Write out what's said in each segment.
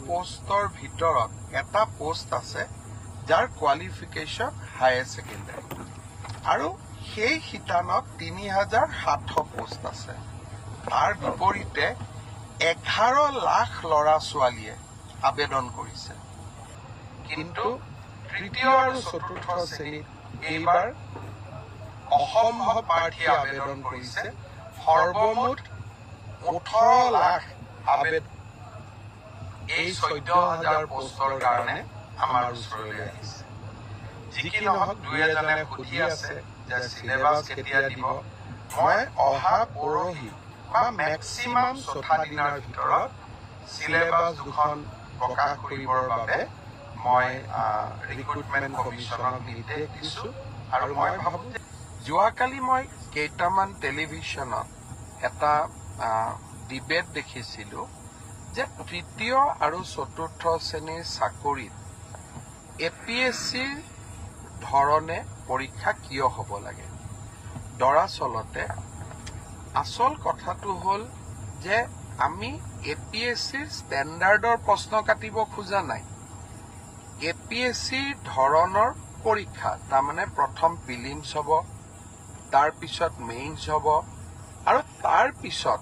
পোষ্টৰ ভিতৰত এটা পোষ্ট আছে যাৰ কোৱালিফিকেশ্যন হায়াৰ ছেকেণ্ডাৰী আৰু সেই শিতানত ৩৭০০ পোষ্ট আছে। তাৰ বিপৰীতে ১১ লাখ ল'ৰা ছোৱালীয়ে আবেদন কৰিছে। কিন্তু তৃতীয় আৰু চতুৰ্থ শ্ৰেণীত এইবাৰ অসম্ভৱ প্ৰাৰ্থীয়ে আবেদন কৰিছে। সৰ্বমুঠ ১৮ লাখ আবেদন এই ১৪,০০০ পোষ্টৰ কাৰণে আমাৰ ওচৰলৈ আহিছে। যি কি নহওক, দুই এজনে সুধি আছে যে চিলেবাছ কেতিয়া দিব। মই অহা পৰহি বা মেক্সিমাম ৪টা দিনৰ ভিতৰত চিলেবাছ দুখন প্ৰকাশ কৰিবৰ বাবে মই ৰিক্ৰুটমেণ্ট কমিশ্যনক নিৰ্দেশ দিছোঁ। আৰু মই ভাবোঁ যে যোৱাকালি মই কেইটামান টেলিভিশ্যনত এটা ডিবেট দেখিছিলোঁ যে তৃতীয় আৰু চতুৰ্থ শ্ৰেণীৰ চাকৰিত APSCৰ ধৰণে পৰীক্ষা কিয় হ'ব লাগে। দৰাচলতে আচল কথাটো হ'ল যে আমি APSCৰ ষ্টেণ্ডাৰ্ডৰ প্ৰশ্ন কাটিব খোজা নাই। APSCৰ ধৰণৰ পৰীক্ষা, তাৰমানে প্ৰথম প্ৰিলিমছ হ'ব, তাৰপিছত মেইনছ হ'ব আৰু তাৰপিছত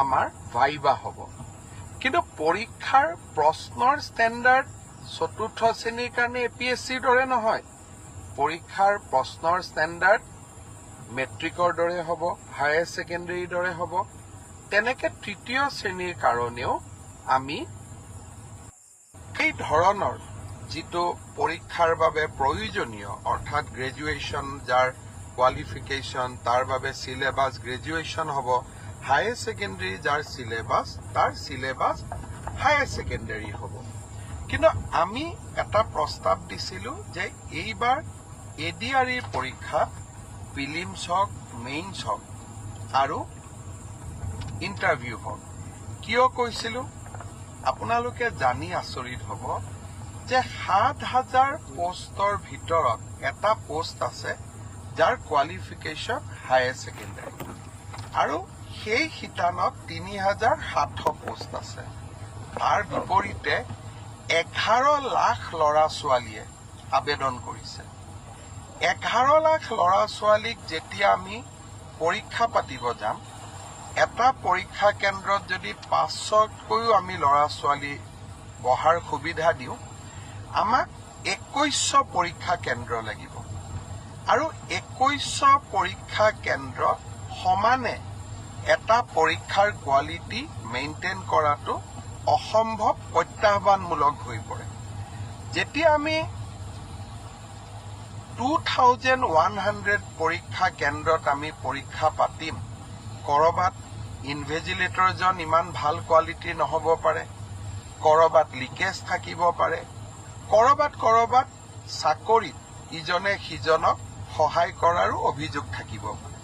আমাৰ ভাইবা হ'ব। কিন্তু পৰীক্ষাৰ প্ৰশ্নৰ ষ্টেণ্ডাৰ্ড চতুৰ্থ শ্ৰেণীৰ কাৰণে APSCৰ দৰে নহয়। পৰীক্ষাৰ প্ৰশ্নৰ ষ্টেণ্ডাৰ্ড মেট্ৰিকৰ দৰে হ'ব, হায়াৰ ছেকেণ্ডেৰীৰ দৰে হ'ব। তেনেকে তৃতীয় শ্ৰেণীৰ কাৰণেও আমি এই ধৰণৰ যিটো পৰীক্ষাৰ বাবে প্ৰয়োজনীয়, অৰ্থাৎ গ্ৰেজুৱেশ্যন যাৰ কোৱালিফিকেশ্যন, তাৰ বাবে চিলেবাছ গ্ৰেজুৱেশ্যন হ'ব, হায়াৰ ছেকেণ্ডেৰী যাৰ চিলেবাছ, তাৰ চিলেবাছ হায়াৰ ছেকেণ্ডেৰী হ'ব। কিন্তু আমি এটা প্ৰস্তাৱ দিছিলোঁ যে এইবাৰ ADREৰ পৰীক্ষা প্ৰিলিমছ হওক, মেইনছ হওক আৰু ইণ্টাৰভিউ হওক। কিয় কৈছিলোঁ আপোনালোকে জানি আচৰিত হ'ব যে ৭,০০০ পোষ্টৰ ভিতৰত এটা পোষ্ট আছে যাৰ কোৱালিফিকেশ্যন হায়াৰ ছেকেণ্ডাৰী আৰু সেই শিতানত ৩৭০০ পোষ্ট আছে। তাৰ বিপৰীতে ১১ লাখ ল'ৰা ছোৱালীয়ে আবেদন কৰিছে। ১১ লাখ ল'ৰা ছোৱালীক যেতিয়া আমি পৰীক্ষা পাতিব যাম, এটা পৰীক্ষা কেন্দ্ৰত যদি ৫০০তকৈও আমি ল'ৰা ছোৱালী বহাৰ সুবিধা দিওঁ, আমাক ২১০০ পৰীক্ষা কেন্দ্ৰ লাগিব আৰু ২১০০ পৰীক্ষা কেন্দ্ৰত সমানে এটা পৰীক্ষাৰ কোৱালিটি মেইনটেইন কৰাটো অসম্ভৱ, প্ৰত্যাহ্বানমূলক হৈ পৰে। যেতিয়া আমি 2100 পৰীক্ষা কেন্দ্ৰত আমি পৰীক্ষা পাতিম, কৰবাত ইনভেজিলেটৰজন ইমান ভাল কোৱালিটিৰ নহ'ব পাৰে, কৰবাত লিকেজ থাকিব পাৰে, কৰবাত চাকৰিত ইজনে সিজনক সহায় কৰাৰো অভিযোগ থাকিব পাৰে।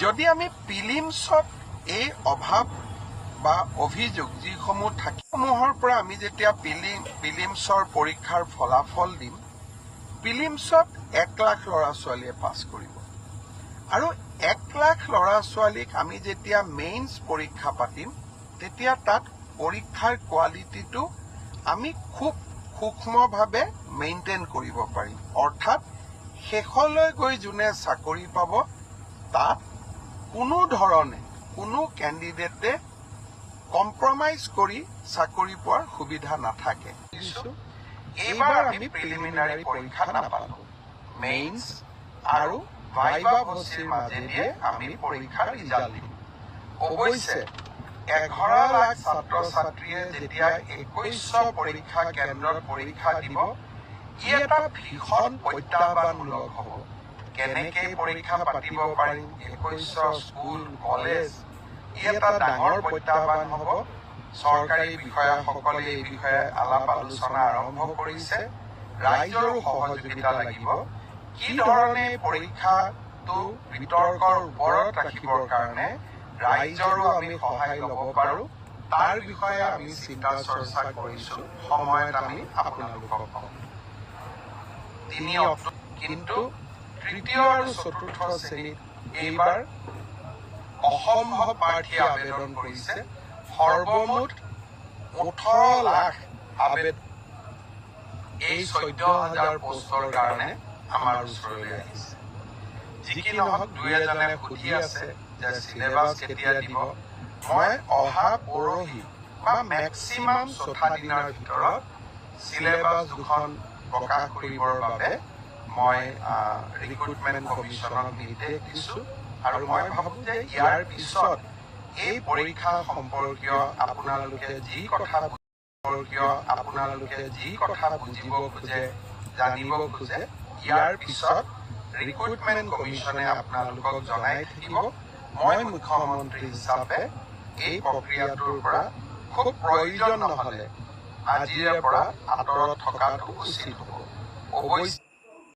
যদি আমি প্ৰিলিমছত এই অভাৱ বা অভিযোগ যিসমূহ থাকিসমূহৰ পৰা আমি যেতিয়া প্ৰিলিমছৰ পৰীক্ষাৰ ফলাফল দিম, প্ৰিলিমছত ১ লাখ ল'ৰা ছোৱালীয়ে পাছ কৰিব আৰু ১ লাখ ল'ৰা ছোৱালীক আমি যেতিয়া মেইনছ পৰীক্ষা পাতিম, তেতিয়া তাত পৰীক্ষাৰ কোৱালিটিটো আমি খুব সূক্ষ্মভাৱে মেইনটেইন কৰিব পাৰিম। অৰ্থাৎ শেষলৈ গৈ যোনে চাকৰি পাব, তাত কোনো ধৰণে কোনো কেণ্ডিডেটে কম্প্ৰমাইজ কৰি চাকৰি পোৱাৰ সুবিধা নাথাকে। এইবাৰ আমি প্ৰিলিমিনাৰী পৰীক্ষা নাপালো, মেইনছ আৰু ভাইবা ভচিৰ মাজেদিয়ে আমি পৰীক্ষাৰ ৰিজাল্ট দিম। অৱশ্যে ১১ লাখ ছাত্ৰ ছাত্ৰীয়ে যেতিয়া ২১০০ পৰীক্ষা কেন্দ্ৰত পৰীক্ষা দিব, ই এটা ভীষণ প্ৰত্যাহ্বানমূলক হ'ব। কেনেকৈ পৰীক্ষা পাতিব পাৰিম, ২১০০ স্কুল কলেজ, ই এটা ডাঙৰ প্ৰত্যাহ্বান হ'ব। চৰকাৰী বিষয়াসকলে এই বিষয়ে আলাপ আলোচনা আৰম্ভ কৰিছে। ৰাইজৰো সহযোগিতা লাগিব। কি ধৰণে পৰীক্ষাটো বিতৰ্কৰ ওপৰত ৰাখিবৰ কাৰণে ৰাইজৰো আমি সহায় ল'ব পাৰোঁ, তাৰ বিষয়ে আমি চিন্তা চৰ্চা কৰিছোঁ। সময়ত আমি আপোনালোকক কম। কিন্তু তৃতীয় আৰু চতুৰ্থ শ্ৰেণীত এইবাৰ অসম্ভৱ প্ৰাৰ্থীয়ে আবেদন কৰিছে। সৰ্বমুঠ 18 লাখ আবেদন এই 14,000 পোষ্টৰ কাৰণে আমাৰ ওচৰলৈ আহিছে। যি কি নহওক, দুই এজনে সুধি আছে যে চিলেবাছ কেতিয়া দিব। মই অহা পৰহি বা মেক্সিমাম 4 দিনৰ ভিতৰত চিলেবাছ দুখন প্ৰকাশ কৰিবৰ বাবে মই ৰিক্ৰুটমেণ্ট কমিশ্যনক নিৰ্দেশ দিছোঁ। আৰু মই ভাবোঁ যে ইয়াৰ পিছত এই পৰীক্ষা সম্পৰ্কীয় আপোনালোকে যি কথা বুজিব খোজে, জানিব খোজে, ইয়াৰ পিছত ৰিক্ৰুটমেণ্ট কমিশ্যনে আপোনালোকক জনাই থাকিব। মই মুখ্যমন্ত্ৰী হিচাপে এই প্ৰক্ৰিয়াটোৰ পৰা খুব প্ৰয়োজন নহ'লে আজিৰে পৰা আঁতৰত থকাটো উচিত হ'ব। অৱশ্যে